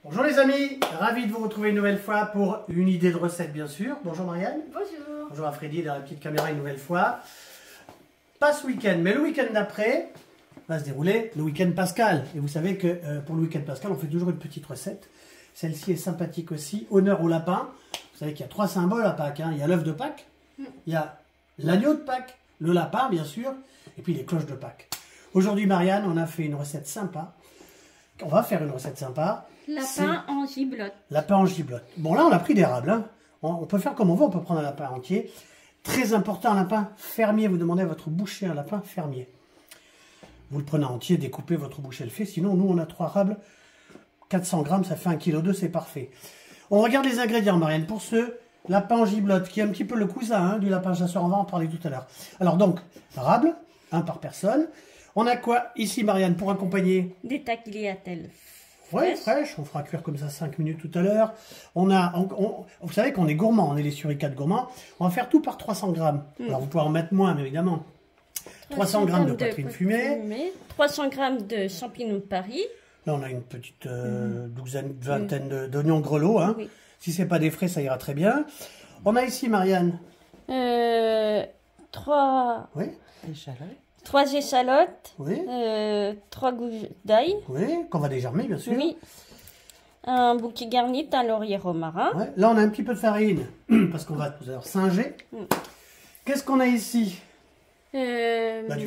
Bonjour les amis, ravi de vous retrouver une nouvelle fois pour une idée de recette bien sûr. Bonjour Marianne. Bonjour. Bonjour à Freddy dans la petite caméra une nouvelle fois. Pas ce week-end, mais le week-end d'après va se dérouler le week-end Pascal. Et vous savez que pour le week-end Pascal, on fait toujours une petite recette. Celle-ci est sympathique aussi. Honneur au lapin. Vous savez qu'il y a 3 symboles à Pâques. Il y a l'œuf de Pâques, il y a l'agneau de Pâques, le lapin bien sûr, et puis les cloches de Pâques. Aujourd'hui Marianne, on a fait une recette sympa. On va faire une recette sympa. Lapin en giblotte. Lapin en giblotte. Bon là on a pris d'érable. Hein. On peut faire comme on veut, on peut prendre un lapin entier. Très important, un lapin fermier. Vous demandez à votre boucher un lapin fermier. Vous le prenez entier, découpez, votre boucher le fait. Sinon nous on a 3 rables, 400 grammes, ça fait 1,2 kg, c'est parfait. On regarde les ingrédients Marianne. Pour ce lapin en giblotte, qui est un petit peu le cousin du lapin chasseur, on va en parler tout à l'heure. Alors donc, rable, un par personne. On a quoi ici Marianne pour accompagner? Des tagliatelles. Ouais, fraîche, on fera cuire comme ça 5 minutes tout à l'heure. Vous savez qu'on est gourmand, on est les suricates gourmands. On va faire tout par 300 grammes. Alors vous pouvez en mettre moins, mais évidemment. 300 grammes de poitrine fumée. 300 grammes de champignons de Paris. Là, on a une petite vingtaine d'oignons grelots. Hein. Oui. Si ce n'est pas des frais, ça ira très bien. On a ici, Marianne. 3 échalotes. 3 échalotes. Oui. 3 gousses d'ail. Oui, qu'on va dégermer, bien sûr. Oui. Un bouquet garni d'un laurier romarin. Ouais. Là, on a un petit peu de farine, parce qu'on va tout à l'heure singer. Qu'est-ce qu'on a ici? Du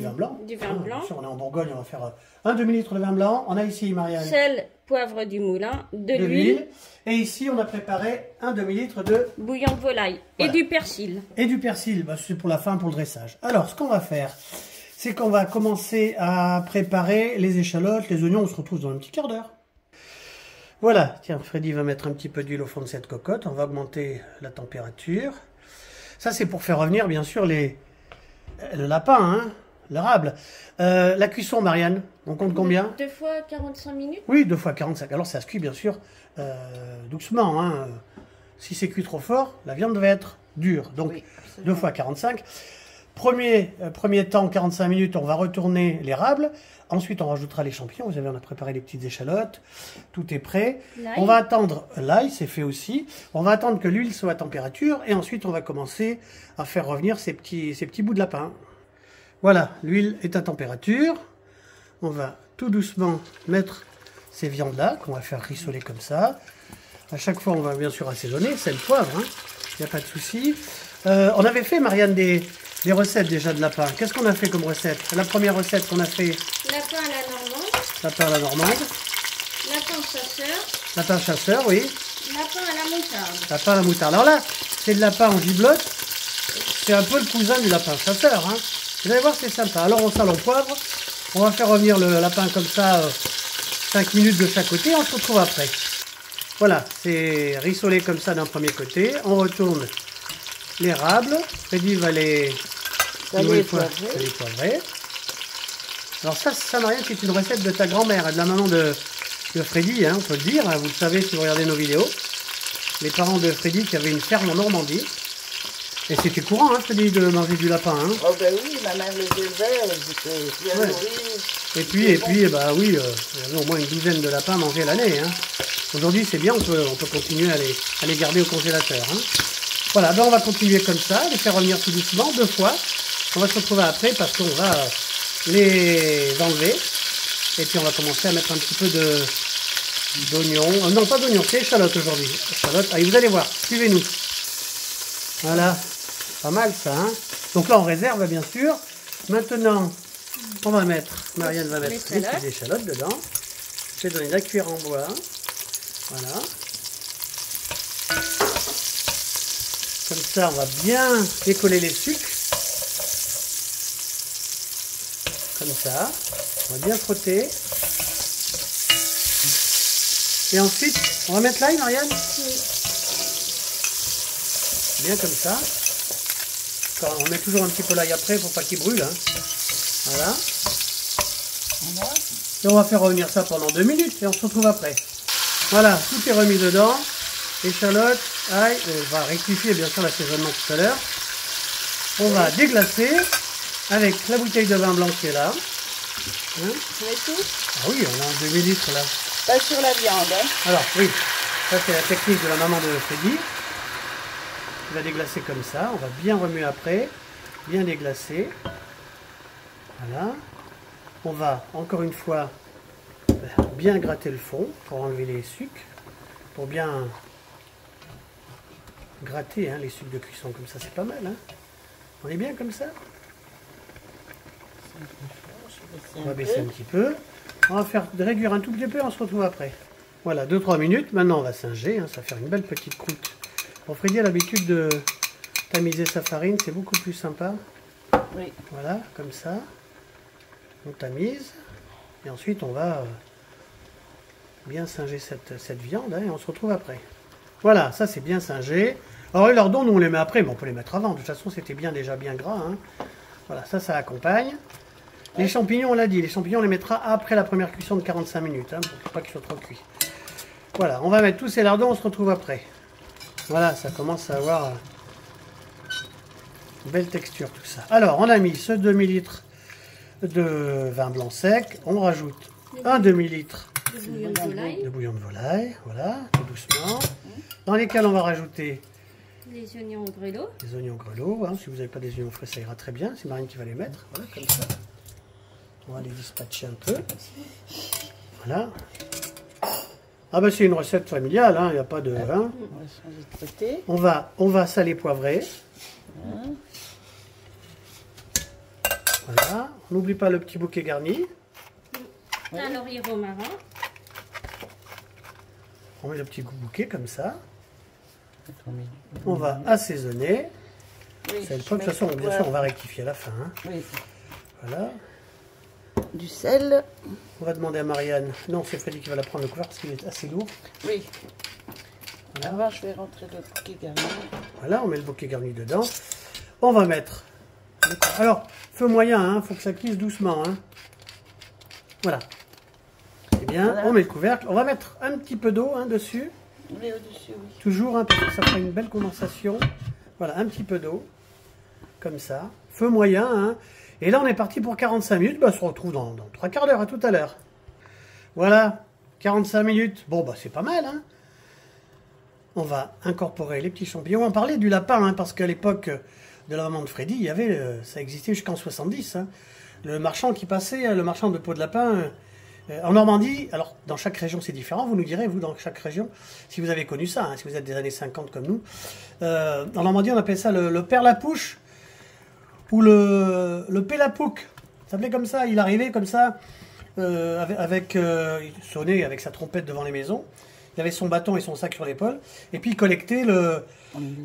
vin blanc. Du vin blanc. Bien sûr, on est en Bourgogne, on va faire un demi-litre de vin blanc. On a ici, Marianne. Sel, poivre du moulin, de l'huile. Et ici, on a préparé un demi-litre de bouillon de volaille. Voilà. Et du persil. Et du persil, bah, c'est pour la fin, pour le dressage. Alors, ce qu'on va faire, c'est qu'on va commencer à préparer les échalotes, les oignons. On se retrouve dans un petit quart d'heure. Voilà, tiens, Freddy va mettre un petit peu d'huile au fond de cette cocotte. On va augmenter la température. Ça, c'est pour faire revenir, bien sûr, le lapin, hein, l'érable. La cuisson, Marianne, on compte combien? 2 fois 45 minutes. Oui, 2 fois 45. Alors, ça se cuit, bien sûr, doucement. Hein. Si c'est cuit trop fort, la viande va être dure. Donc, oui, 2 fois 45. Premier temps, 45 minutes, on va retourner l'érable. Ensuite, on rajoutera les champignons. Vous savez, on a préparé les petites échalotes. Tout est prêt. On va attendre l'ail, c'est fait aussi. On va attendre que l'huile soit à température. Et ensuite, on va commencer à faire revenir ces petits bouts de lapin. Voilà, l'huile est à température. On va tout doucement mettre ces viandes-là, qu'on va faire rissoler comme ça. À chaque fois, on va bien sûr assaisonner. C'est le poivre, hein. Il n'y a pas de souci. On avait fait, Marianne, des recettes déjà de lapin. Qu'est-ce qu'on a fait comme recette? La première recette qu'on a fait. Lapin à la normande. Lapin à la normande. Lapin chasseur. Lapin chasseur, oui. Lapin à la moutarde. Lapin à la moutarde. Alors là, c'est le lapin en giblotte. C'est un peu le cousin du lapin chasseur. Hein. Vous allez voir, c'est sympa. Alors on sale au poivre. On va faire revenir le lapin comme ça, 5 minutes de chaque côté. On se retrouve après. Voilà, c'est rissolé comme ça d'un premier côté. On retourne l'érable. Freddy va les poivrer. Alors ça Marianne, c'est une recette de ta grand-mère, de la maman de Freddy, hein, on peut le dire. Vous le savez si vous regardez nos vidéos. Les parents de Freddy qui avaient une ferme en Normandie. Et c'était courant, hein, Freddy, de manger du lapin. Hein. Oh ben oui, ma mère les élevait, elles étaient bien nourries. Et puis, bah oui, il y avait au moins une douzaine de lapins mangés l'année. Hein. Aujourd'hui, c'est bien, on peut continuer à les garder au congélateur. Hein. Voilà, ben on va continuer comme ça, les faire revenir tout doucement, 2 fois. On va se retrouver après parce qu'on va les enlever. Et puis on va commencer à mettre un petit peu d'oignon. Non, pas d'oignon, c'est échalote aujourd'hui. Échalote, allez, vous allez voir, suivez-nous. Voilà, pas mal ça. Hein. Donc là, on réserve, bien sûr. Maintenant, on va mettre, Marianne va mettre les petites échalotes dedans. Je vais donner la cuillère en bois. Voilà. Comme ça, on va bien décoller les sucres. Comme ça. On va bien frotter. Et ensuite, on va mettre l'ail, Marianne? Oui. Bien comme ça. On met toujours un petit peu l'ail après pour pas qu'il brûle. Hein. Voilà. Et on va faire revenir ça pendant 2 minutes et on se retrouve après. Voilà, tout est remis dedans. Échalotes, ail, on va rectifier bien sûr l'assaisonnement tout à l'heure. On va déglacer avec la bouteille de vin blanc qui est là. Hein? Vous avez tout? Ah oui, on a un demi-litre là. Pas sur la viande. Hein. Alors, oui, ça c'est la technique de la maman de Freddy. On va déglacer comme ça. On va bien remuer après. Bien déglacer. Voilà. On va, encore une fois, bien gratter le fond pour enlever les sucs. Pour bien gratter hein, les sucs de cuisson. Comme ça, c'est pas mal. Hein. On est bien comme ça? On va baisser un petit peu. On va faire réduire un tout petit peu, on se retrouve après. Voilà, 2-3 minutes. Maintenant, on va singer. Hein, ça va faire une belle petite croûte. Bon, Freddy a l'habitude de tamiser sa farine. C'est beaucoup plus sympa. Oui. Voilà, comme ça. On tamise. Et ensuite, on va bien singer cette viande. Hein, et on se retrouve après. Voilà, ça c'est bien singé. Alors, les lardons, nous, on les met après. Mais on peut les mettre avant. De toute façon, c'était déjà bien gras. Hein. Voilà, ça accompagne. Les champignons, on l'a dit, les champignons, on les mettra après la première cuisson de 45 minutes, hein, pour pas qu'ils soient trop cuits. Voilà, on va mettre tous ces lardons, on se retrouve après. Voilà, ça commence à avoir une belle texture tout ça. Alors, on a mis ce demi-litre de vin blanc sec, on rajoute un demi-litre de bouillon de volaille, voilà, tout doucement, dans lesquels on va rajouter les oignons grelots. les oignons grelots, hein, si vous n'avez pas des oignons frais, ça ira très bien, c'est Marine qui va les mettre, voilà, comme ça. On va les dispatcher un peu. Voilà. Ah ben c'est une recette familiale, il n'y a pas de... Hein. On va changer de côté. On va saler poivrer. Voilà. On n'oublie pas le petit bouquet garni. Un laurier romarin. On met le petit bouquet comme ça. On va assaisonner. Oui, De toute façon, bien sûr, on va rectifier à la fin. Hein. Oui. Voilà. Du sel. On va demander à Marianne. Non, c'est Freddy qui va la prendre le couvert parce qu'il est assez lourd. Oui. Voilà. Avant, je vais rentrer le bouquet garni. Voilà, on met le bouquet garni dedans. On va mettre... Alors, feu moyen, faut que ça cuise doucement. Hein. Voilà. C'est bien, voilà. On met le couvercle. On va mettre un petit peu d'eau dessus. Oui, au-dessus, oui. Toujours, parce que ça fera une belle condensation. Voilà, un petit peu d'eau. Comme ça. Feu moyen, Et là, on est parti pour 45 minutes. On se retrouve dans 3 quarts d'heure. À tout à l'heure. Voilà. 45 minutes. Bon, c'est pas mal. On va incorporer les petits champignons. On parlait du lapin, parce qu'à l'époque de la maman de Freddy, il y avait, ça existait jusqu'en 70. Le marchand qui passait, le marchand de peau de lapin, en Normandie. Alors, dans chaque région, c'est différent. Vous nous direz, vous, dans chaque région, si vous avez connu ça, si vous êtes des années 50 comme nous. En Normandie, on appelait ça le père Lapouche. Ou le Pélapouc, ça s'appelait comme ça, il arrivait comme ça, il sonnait avec sa trompette devant les maisons, il avait son bâton et son sac sur l'épaule, et puis il collectait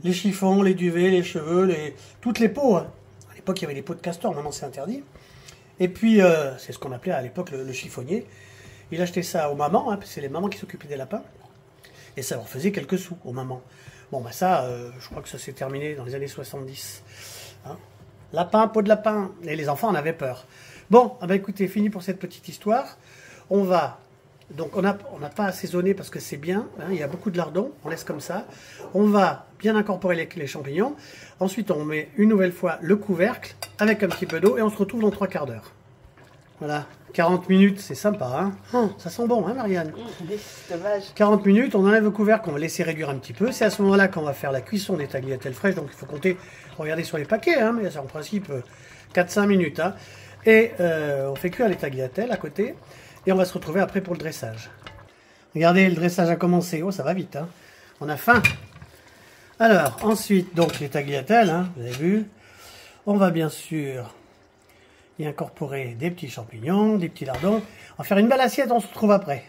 les chiffons, les duvets, les cheveux, toutes les peaux. À l'époque, il y avait des peaux de castor, maintenant c'est interdit. Et puis, c'est ce qu'on appelait à l'époque le chiffonnier. Il achetait ça aux mamans, parce que c'est les mamans qui s'occupaient des lapins, et ça leur faisait quelques sous aux mamans. Bon, ça, je crois que ça s'est terminé dans les années 70. Lapin, peau de lapin. Et les enfants en avaient peur. Bon, écoutez, fini pour cette petite histoire. On va... Donc, on n'a pas assaisonné parce que c'est bien. Il y a beaucoup de lardons. On laisse comme ça. On va bien incorporer les champignons. Ensuite, on met une nouvelle fois le couvercle avec un petit peu d'eau et on se retrouve dans 3 quarts d'heure. Voilà. 40 minutes, c'est sympa. Ça sent bon, Marianne? C'est dommage. 40 minutes, on enlève le couvercle, on va laisser réduire un petit peu. C'est à ce moment-là qu'on va faire la cuisson des tagliatelles fraîches. Donc, il faut compter, regardez sur les paquets, mais c'est en principe 4-5 minutes. Et on fait cuire les tagliatelles à côté. Et on va se retrouver après pour le dressage. Regardez, le dressage a commencé. Oh, ça va vite. On a faim. Alors, ensuite, donc, les tagliatelles, vous avez vu. On va bien sûr y incorporer des petits champignons, des petits lardons. On va faire une belle assiette, on se retrouve après.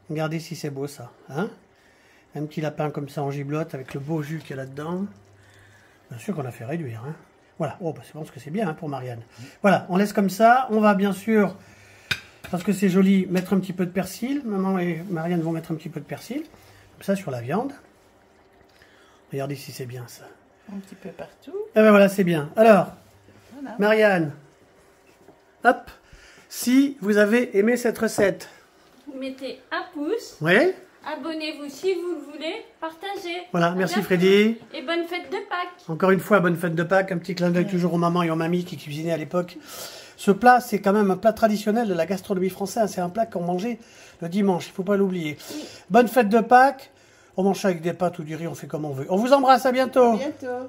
Regardez si c'est beau ça. Un petit lapin comme ça en giblotte avec le beau jus qu'il y a là-dedans. Bien sûr qu'on a fait réduire. Voilà, je pense que c'est bien pour Marianne. Voilà, on laisse comme ça. On va bien sûr, parce que c'est joli, mettre un petit peu de persil. Maman et Marianne vont mettre un petit peu de persil. Comme ça sur la viande. Regardez si c'est bien ça. Un petit peu partout. Et ben voilà, c'est bien. Alors, voilà. Marianne, hop, si vous avez aimé cette recette, Vous mettez un pouce. oui, Abonnez-vous si vous le voulez. Partagez. Voilà, merci Freddy. Et bonne fête de Pâques. Encore une fois, bonne fête de Pâques. Un petit clin d'œil toujours aux mamans et aux mamies qui cuisinaient à l'époque. Ce plat, c'est quand même un plat traditionnel de la gastronomie française. C'est un plat qu'on mangeait le dimanche, il ne faut pas l'oublier. Oui. Bonne fête de Pâques. On mange ça avec des pâtes ou du riz, on fait comme on veut. On vous embrasse, à bientôt. À bientôt.